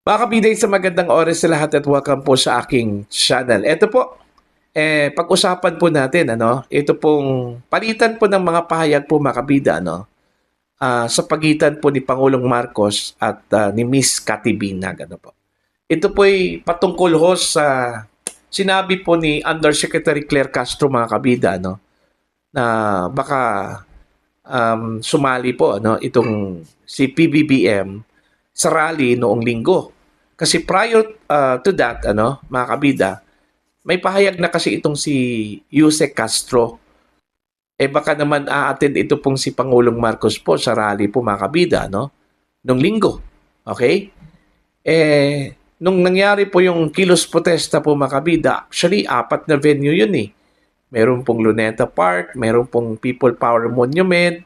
Mga kabiday, sa magandang oras sa lahat at welcome po sa aking channel. Ito po, pag-usapan po natin, ito pong palitan po ng mga pahayag po mga kabida, sa pagitan po ni Pangulong Marcos at ni Miss Cathy Binag, po. Ito po ay patungkol ho sa sinabi po ni Undersecretary Claire Castro mga kabida, na baka sumali po, itong si PBBM sa rally noong linggo. Kasi prior to that, mga kabida, may pahayag na kasi itong si Yusek Castro. Baka naman a-attend ito pong si Pangulong Marcos po sa rally po mga kabida, noong linggo. Okay? Nung nangyari po yung kilos protesta po mga kabida, actually, 4 na venue yun eh. Meron pong Luneta Park, meron pong People Power Monument,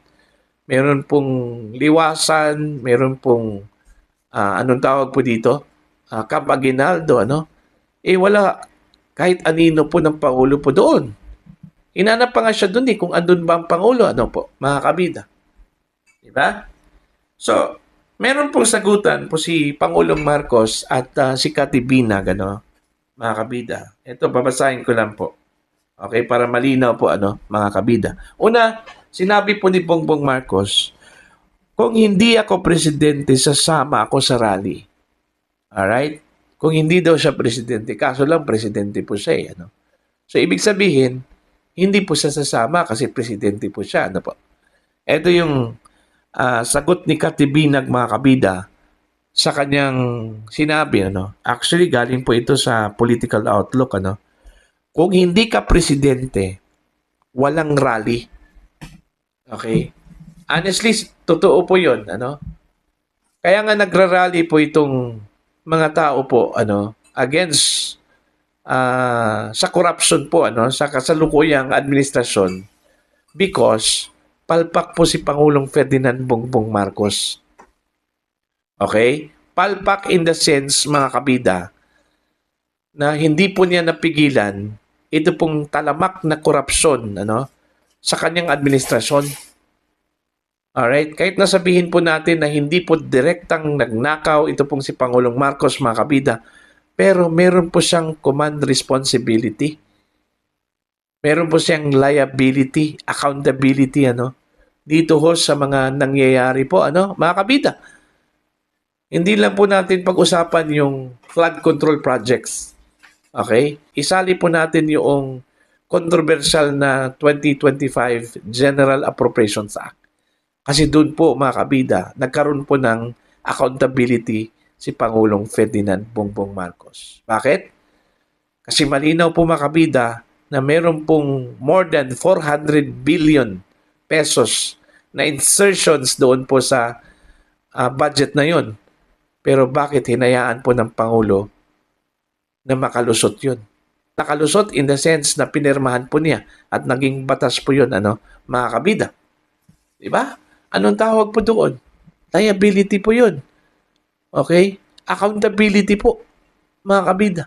meron pong Liwasan, meron pong anong tawag po dito? Camp Aguinaldo, wala kahit anino po ng Pangulo po doon. Hinanap pa nga siya doon kung andun ba ang Pangulo, po, mga kabida. Diba? So, meron pong sagutan po si Pangulong Marcos at si Cathy Binag, mga kabida. Ito, babasahin ko lang po. Okay, para malinaw po, mga kabida. Una, sinabi po ni Bongbong Marcos, kung hindi ako presidente, sasama ako sa rally. Alright? Kung hindi daw siya presidente, kaso lang presidente po siya. So, ibig sabihin, hindi po siya sasama kasi presidente po siya. Po? Ito yung sagot ni Cathy Binag, mga kabida, sa kanyang sinabi. Actually, galing po ito sa Political Outlook. Kung hindi ka presidente, walang rally. Okay? Honestly, totoo po yun. Kaya nga nagrarally po itong mga tao po against sa corruption po sa kasalukuyang administrasyon because palpak po si Pangulong Ferdinand Bongbong Marcos. Okay? Palpak in the sense, mga kabida, na hindi po niya napigilan ito pong talamak na korupsyon sa kanyang administrasyon. Alright? Kahit nasabihin po natin na hindi po direktang nagnakaw ito pong si Pangulong Marcos, mga kabida, pero meron po siyang command responsibility. Meron po siyang liability, accountability, dito ho sa mga nangyayari po, mga kabida. Hindi lang po natin pag-usapan yung flood control projects. Okay? Isali po natin yung controversial na 2025 General Appropriations Act. Kasi doon po, mga kabida, nagkaroon po ng accountability si Pangulong Ferdinand Bongbong Marcos. Bakit? Kasi malinaw po, mga kabida, na meron pong more than 400 billion pesos na insertions doon po sa budget na yon. Pero bakit hinayaan po ng Pangulo na makalusot yun? Nakalusot in the sense na pinirmahan po niya at naging batas po yun, mga kabida. Diba? Anong tawag po doon? Liability po yun. Okay? Accountability po, mga kabida.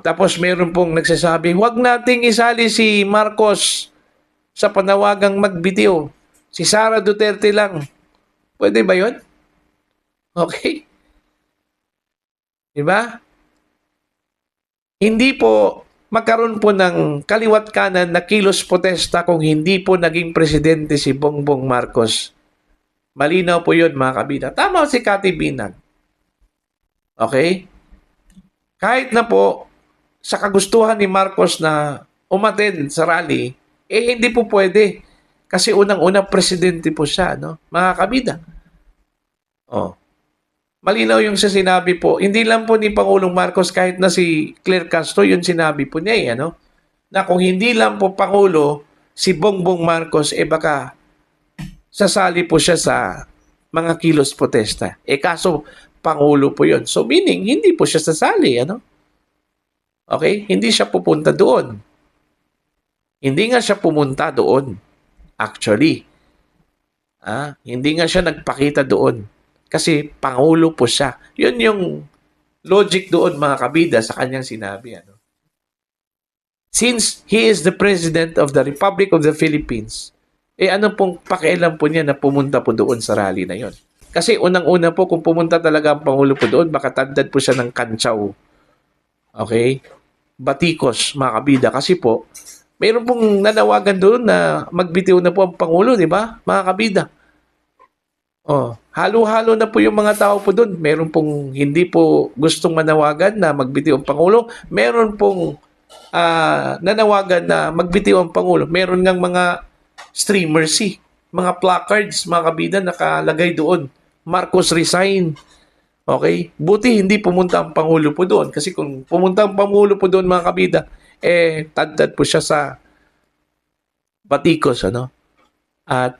Tapos meron pong nagsasabi, huwag nating isali si Marcos sa panawagang magbitiw. Si Sara Duterte lang. Pwede ba yun? Okay? Diba? Hindi po magkaroon po ng kaliwat kanan na kilos protesta kung hindi po naging presidente si Bongbong Marcos. Malinaw po yun, mga kabida. Tama si Cathy Binag. Okay? Kahit na po sa kagustuhan ni Marcos na umattend sa rally, hindi po pwede. Kasi unang-una presidente po siya, mga kabida. Malinaw yung sa sinabi po, hindi lang po ni Pangulong Marcos, kahit na si Claire Castro, yung sinabi po niya na kung hindi lang po Pangulo, si Bongbong Marcos, baka sasali po siya sa mga kilos protesta. Kaso, Pangulo po yun. So, meaning, hindi po siya sasali, Okay? Hindi siya pupunta doon. Hindi nga siya pumunta doon. Actually. Hindi nga siya nagpakita doon. Kasi Pangulo po siya. Yun yung logic doon, mga kabida, sa kanyang sinabi. Since he is the President of the Republic of the Philippines, ano pong pakialam po niya na pumunta po doon sa rally na yon? Kasi unang-una po, kung pumunta talaga ang Pangulo po doon, baka tandad po siya ng kantsaw. Okay? Batikos, mga kabida. Kasi po, mayroon pong nanawagan doon na magbitiw na po ang Pangulo, di ba? Mga kabida. Oh, halo-halo na po yung mga tao po doon. Meron pong hindi po gustong manawagan na magbitiw ang Pangulo. Meron pong nanawagan na magbitiw ang Pangulo. Meron ngang mga streamers, mga placards, mga kabida, nakalagay doon. Marcos resign. Okay? Buti hindi pumunta ang Pangulo po doon. Kasi kung pumunta ang Pangulo po doon, mga kabida, tadtad po siya sa batikos, ano? At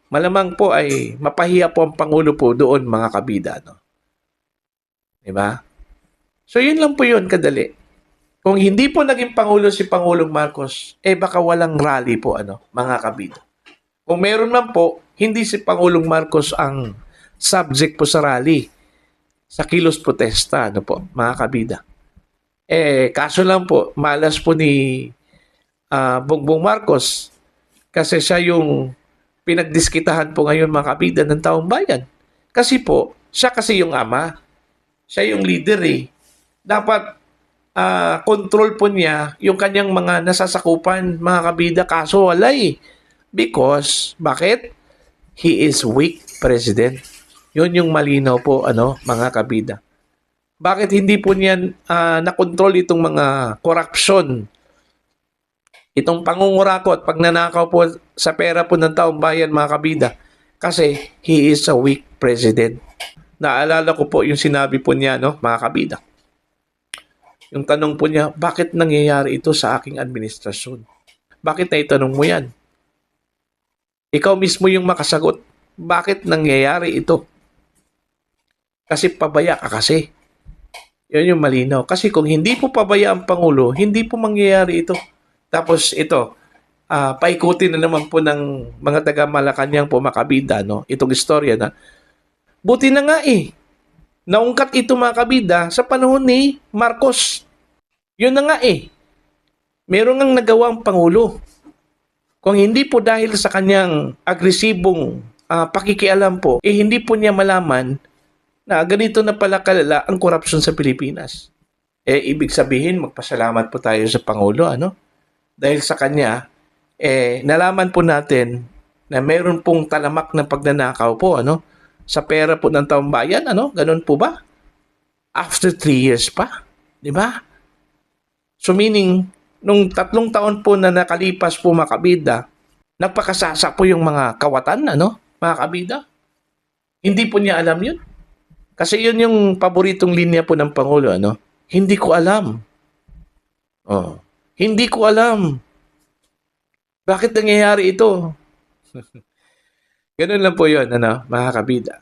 malamang po ay mapahiya po ang Pangulo po doon, mga kabida, no? Diba? So, yun lang po yun, kadali. Kung hindi po naging Pangulo si Pangulong Marcos, baka walang rally po, ano, mga kabida. Kung meron man po, hindi si Pangulong Marcos ang subject po sa rally, sa kilos protesta, ano po, mga kabida. Kaso lang po, malas po ni Bongbong Marcos kasi siya yung pinagdiskitahan po ngayon, mga kabida, ng taong bayan. Kasi po, siya kasi yung ama. Siya yung leader Dapat control po niya yung kanyang mga nasasakupan, mga kabida. Kaso wala Because, bakit? He is weak president. Yun yung malinaw po, ano, mga kabida. Bakit hindi po niyan na-control itong mga corruption? Itong pangungurako at pagnanakaw po sa pera po ng taong bayan, mga kabida. Kasi he is a weak president. Naalala ko po yung sinabi po niya, no, mga kabida. Yung tanong po niya, bakit nangyayari ito sa aking administrasyon? Bakit na itanong mo yan? Ikaw mismo yung makasagot. Bakit nangyayari ito? Kasi pabaya ka kasi. Yun yung malinaw. Kasi kung hindi po pabaya ang Pangulo, hindi po mangyayari ito. Tapos ito, paikutin na naman po ng mga taga Malacanang po, makabida, no? Itong istorya na, buti na nga naungkat ito, mga kabida, sa panahon ni Marcos. Yun na nga meron ngang nagawa ang Pangulo. Kung hindi po dahil sa kanyang agresibong pakikialam po, hindi po niya malaman na ganito na pala kalala ang korupsyon sa Pilipinas. Ibig sabihin, magpasalamat po tayo sa Pangulo, ano? Dahil sa kanya, nalaman po natin na mayroon pong talamak na pagnanakaw po, ano? Sa pera po ng taong bayan, ano? Ganun po ba? After 3 years pa, di ba? So meaning, nung 3 taon po na nakalipas po, mga kabida, nagpakasasa po yung mga kawatan, ano? Mga kabida. Hindi po niya alam yun. Kasi yun yung paboritong linya po ng Pangulo, ano? Hindi ko alam. Hindi ko alam. Bakit nangyayari ito? Ganun lang po yun, ano, mga kabida.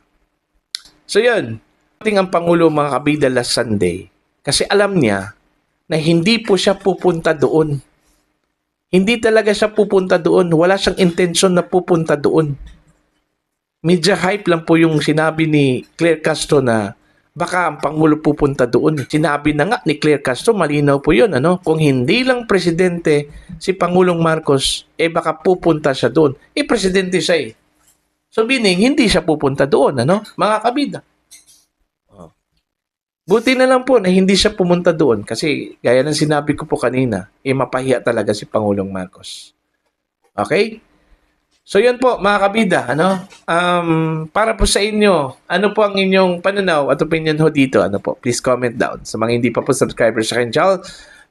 So yun, ating ang Pangulo, mga kabida, last Sunday. Kasi alam niya na hindi po siya pupunta doon. Hindi talaga siya pupunta doon. Wala siyang intensyon na pupunta doon. Media hype lang po yung sinabi ni Claire Castro na baka ang Pangulo pupunta doon. Sinabi na nga ni Claire Castro, malinaw po yun, ano? Kung hindi lang presidente si Pangulong Marcos, baka pupunta siya doon. Presidente siya So meaning, hindi siya pupunta doon, ano? Mga kabida. Buti na lang po na hindi siya pumunta doon kasi gaya ng sinabi ko po kanina, mapahiya talaga si Pangulong Marcos. Okay? So yan po, mga kabida, ano? Para po sa inyo, ano po ang inyong pananaw at opinion ho dito? Ano po? Please comment down. Sa mga hindi pa po subscribers sa akin channel,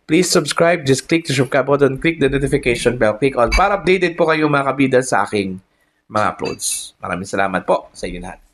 please subscribe. Just click the subscribe button, click the notification bell, click on para updated po kayo, mga kabida, sa aking mga uploads. Maraming salamat po sa inyo lahat.